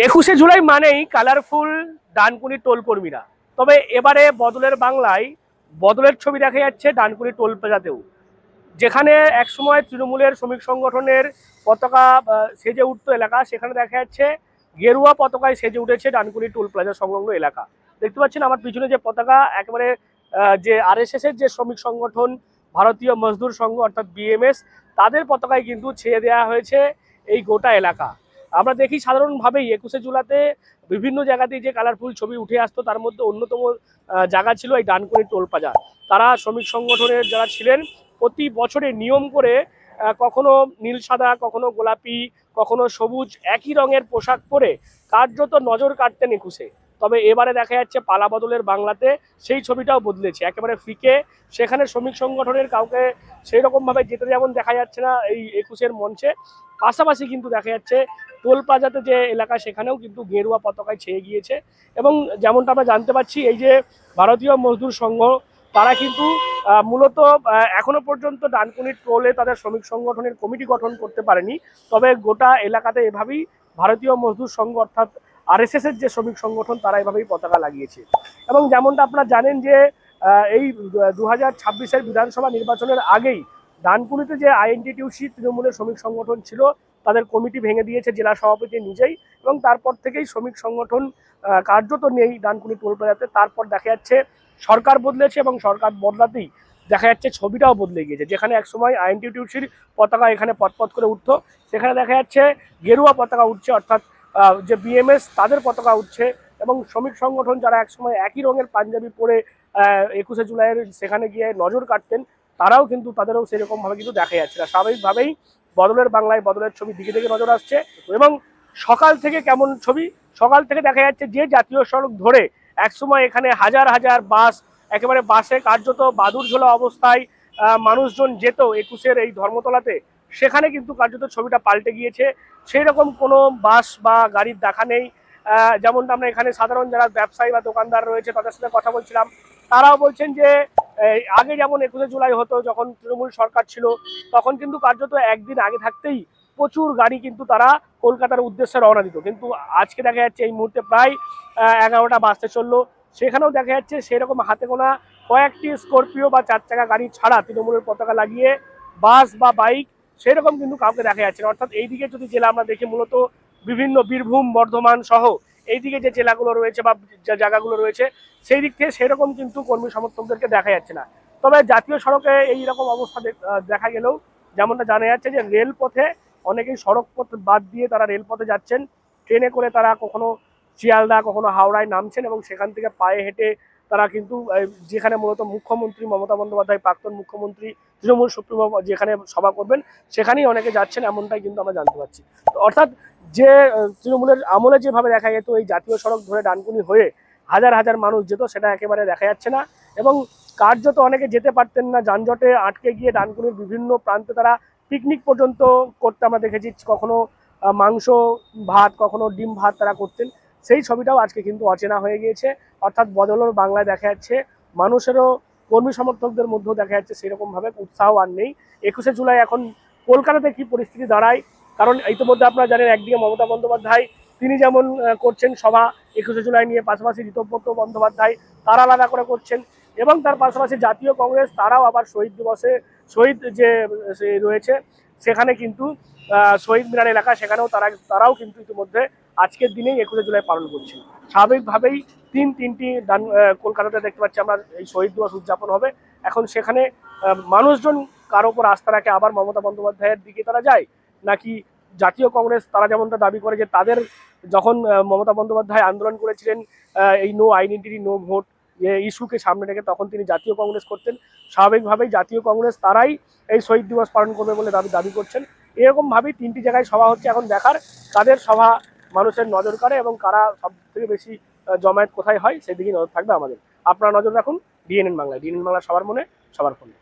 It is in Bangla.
21শে জুলাই মানেই কালারফুল ডানকুনি টোল কর্মীরা। তবে এবারে বদলের বাংলায় বদলের ছবি দেখা যাচ্ছে ডানকুনি টোল প্লাজাতেও, যেখানে একসময় তৃণমূলের শ্রমিক সংগঠনের পতাকা সেজে উঠতো এলাকা, সেখানে দেখা যাচ্ছে গেরুয়া পতাকায় সেজে উঠেছে ডানকুনি টোল প্লাজা সংলগ্ন এলাকা। দেখতে পাচ্ছেন আমার পিছনে যে পতাকা, একেবারে যে আরএসএস এর যে শ্রমিক সংগঠন ভারতীয় মজদুর সংঘ অর্থাৎ বিএমএস, তাদের পতাকায় কিন্তু ছেয়ে দেওয়া হয়েছে এই গোটা এলাকা। আমরা দেখি সাধারণভাবেই 21শে জুলাইতে বিভিন্ন জায়গাতেই যে কালারফুল ছবি উঠে আসতো, তার মধ্যে অন্যতম জায়গা ছিল এই ডানকুনি টোল প্লাজা। তারা শ্রমিক সংগঠনের যারা ছিলেন প্রতি বছরে নিয়ম করে কখনো নীল সাদা, কখনো গোলাপি, কখনো সবুজ একই রঙের পোশাক পরে কার্যত নজর কাটতেন 21শে। তবে এবারে দেখা যাচ্ছে পালা বদলের বাংলাতে সেই ছবিটাও বদলেছে, একেবারে ফিকে। সেখানে শ্রমিক সংগঠনের কাউকে সেই রকমভাবে যেতে যেমন দেখা যাচ্ছে না এই 21শের মঞ্চে, পাশাপাশি কিন্তু দেখা যাচ্ছে টোল প্লাজাতে যে এলাকা সেখানেও কিন্তু গেরুয়া পতাকায় ছেয়ে গিয়েছে। এবং যেমনটা আমরা জানতে পারছি, এই যে ভারতীয় মজদুর সংঘ, তারা কিন্তু মূলত এখনো পর্যন্ত ডানকুনি টোলে তাদের শ্রমিক সংগঠনের কমিটি গঠন করতে পারেনি। তবে গোটা এলাকাতে এভাবেই ভারতীয় মজদুর সংঘ অর্থাৎ আরএসএস এর যে শ্রমিক সংগঠন, তারা এভাবেই পতাকা লাগিয়েছে। এবং যেমনটা আপনারা জানেন যে এই 2026-এর বিধানসভা নির্বাচনের আগেই ডানকুনিতে যে আইএনটিটিউসি তৃণমূলের শ্রমিক সংগঠন ছিল, তাদের কমিটি ভেঙে দিয়েছে জেলা সভাপতি নিজেই। এবং তারপর থেকেই শ্রমিক সংগঠন কার্যত নেই ডানকুনি টোল প্লাজাতে। তারপর দেখা যাচ্ছে সরকার বদলেছে এবং সরকার বদলাতেই দেখা যাচ্ছে ছবিটাও বদলে গিয়েছে। যেখানে একসময় আইএনটিটিউসির পতাকা এখানে পথ করে উঠতো, সেখানে দেখা যাচ্ছে গেরুয়া পতাকা উঠছে, অর্থাৎ যে বিএমএস তাদের পতাকা উঠছে। এবং শ্রমিক সংগঠন যারা একসময় একই রঙের পাঞ্জাবি পরে 21শে জুলাইয়ের সেখানে গিয়ে নজর কাটতেন, তারাও কিন্তু তাদেরও সেরকমভাবে কিন্তু দেখা যাচ্ছে না। স্বাভাবিকভাবেই বদলের বাংলায় বদলের ছবি দিকে দিকে নজর আসছে। এবং সকাল থেকে কেমন ছবি, সকাল থেকে দেখা যাচ্ছে যে জাতীয় সড়ক ধরে একসময় এখানে হাজার হাজার বাস, একেবারে বাসে কার্যত বাদুর ঝোলা অবস্থায় মানুষজন যেত 21শের এই ধর্মতলাতে, সেখানে কিন্তু কার্যত ছবিটা পাল্টে গিয়েছে। সেই রকম কোনো বাস বা গাড়ির দেখা নেই। যেমনটা আমরা এখানে সাধারণ যারা ব্যবসায়ী বা দোকানদার রয়েছে তাদের সাথে কথা বলছিলাম, তারাও বলছেন যে আগে যেমন 21শে জুলাই হতো যখন তৃণমূল সরকার ছিল, তখন কিন্তু কার্যত একদিন আগে থাকতেই প্রচুর গাড়ি কিন্তু তারা কলকাতার উদ্দেশ্যে রওনা দিত। কিন্তু আজকে দেখা যাচ্ছে এই মুহূর্তে প্রায় 11টা বাজতে চললো, সেখানেও দেখা যাচ্ছে সেরকম হাতে গোনা কয়েকটি স্করপিও বা 4 চাকা গাড়ি ছাড়া তৃণমূলের পতাকা লাগিয়ে বাস বা বাইক সেরকম কিন্তু কাউকে দেখা যাচ্ছে না। অর্থাৎ এইদিকে যদি জেলা আমরা দেখি, মূলত বিভিন্ন বীরভূম, বর্ধমান সহ এইদিকে যে জেলাগুলো রয়েছে বা যে জায়গাগুলো রয়েছে, সেই দিক থেকে সেরকম কিন্তু কর্মী সমর্থকদেরকে দেখা যাচ্ছে না। তবে জাতীয় সড়কে এইরকম অবস্থা দেখা গেলেও যেমনটা জানা যাচ্ছে যে রেলপথে অনেকেই সড়ক পথ বাদ দিয়ে তারা রেলপথে যাচ্ছেন। ট্রেনে করে তারা কখনো শিয়ালদা, কখনো হাওড়ায় নামছেন এবং সেখান থেকে পায়ে হেঁটে তারা কিন্তু যেখানে মূলত মুখ্যমন্ত্রী মমতা বন্দ্যোপাধ্যায়, প্রাক্তন মুখ্যমন্ত্রী, তৃণমূল সুপ্রিমো যেখানে সভা করবেন, সেখানেই অনেকে যাচ্ছেন, এমনটাই কিন্তু আমরা জানতে পারছি। অর্থাৎ যে তৃণমূলের আমলে যেভাবে দেখা যেত এই জাতীয় সড়ক ধরে ডানকুনি হয়ে হাজার হাজার মানুষ যেত, সেটা একেবারে দেখা যাচ্ছে না। এবং কার্যত অনেকে যেতে পারতেন না, যানজটে আটকে গিয়ে ডানকুনির বিভিন্ন প্রান্তে তারা পিকনিক পর্যন্ত করতে আমরা দেখেছি। কখনো মাংস ভাত, কখনো ডিম ভাত তারা করতেন। সেই ছবিটাও আজকে কিন্তু অচেনা হয়ে গিয়েছে। অর্থাৎ বদলের বাংলায় দেখা যাচ্ছে মানুষেরও, কর্মী সমর্থকদের মধ্যেও দেখা যাচ্ছে সেরকমভাবে উৎসাহ আর নেই। 21শে জুলাই এখন কলকাতাতে কি পরিস্থিতি দাঁড়ায়, কারণ ইতিমধ্যে আপনারা জানেন একদিকে মমতা বন্দ্যোপাধ্যায় তিনি যেমন করছেন সভা 21শে জুলাই নিয়ে, পাশাপাশি ঋতব্রত বন্দ্যোপাধ্যায় তারা আলাদা করে করছেন। এবং তার পাশাপাশি জাতীয় কংগ্রেস তারাও আবার শহীদ দিবসে শহীদ যে রয়েছে সেখানে কিন্তু শহীদ মিনার এলাকা, সেখানেও তারাও কিন্তু ইতিমধ্যে আজকের দিনেই 21শে জুলাই পালন করছেন। স্বাভাবিকভাবেই তিনটি কলকাতাতে দেখতে পাচ্ছি আমরা এই শহীদ দিবস উদযাপন হবে। এখন সেখানে মানুষজন কার ওপর আস্থা রাখে, আবার মমতা বন্দ্যোপাধ্যায়ের দিকে তারা যায়, নাকি জাতীয় কংগ্রেস তারা যেমনটা দাবি করে যে তাদের যখন মমতা বন্দ্যোপাধ্যায় আন্দোলন করেছিলেন এই নো আইডেন্টিটি নো ভোট ইস্যুকে সামনে রেখে, তখন তিনি জাতীয় কংগ্রেস করতেন। স্বাভাবিকভাবেই জাতীয় কংগ্রেস তারাই এই শহীদ দিবস পালন করবে বলে দাবি করছেন। এরকমভাবেই 3টি জায়গায় সভা হচ্ছে। এখন দেখার কাদের সভা মানুষের নজর কাড়ে এবং কারা সব থেকে বেশি জমায়েত কোথায় হয় সেদিকেই নজর থাকবে আমাদের। আপনারা নজর রাখুন ডিএনএন বাংলায়। ডিএনএন বাংলা সবার মনে, সবার ফোনে।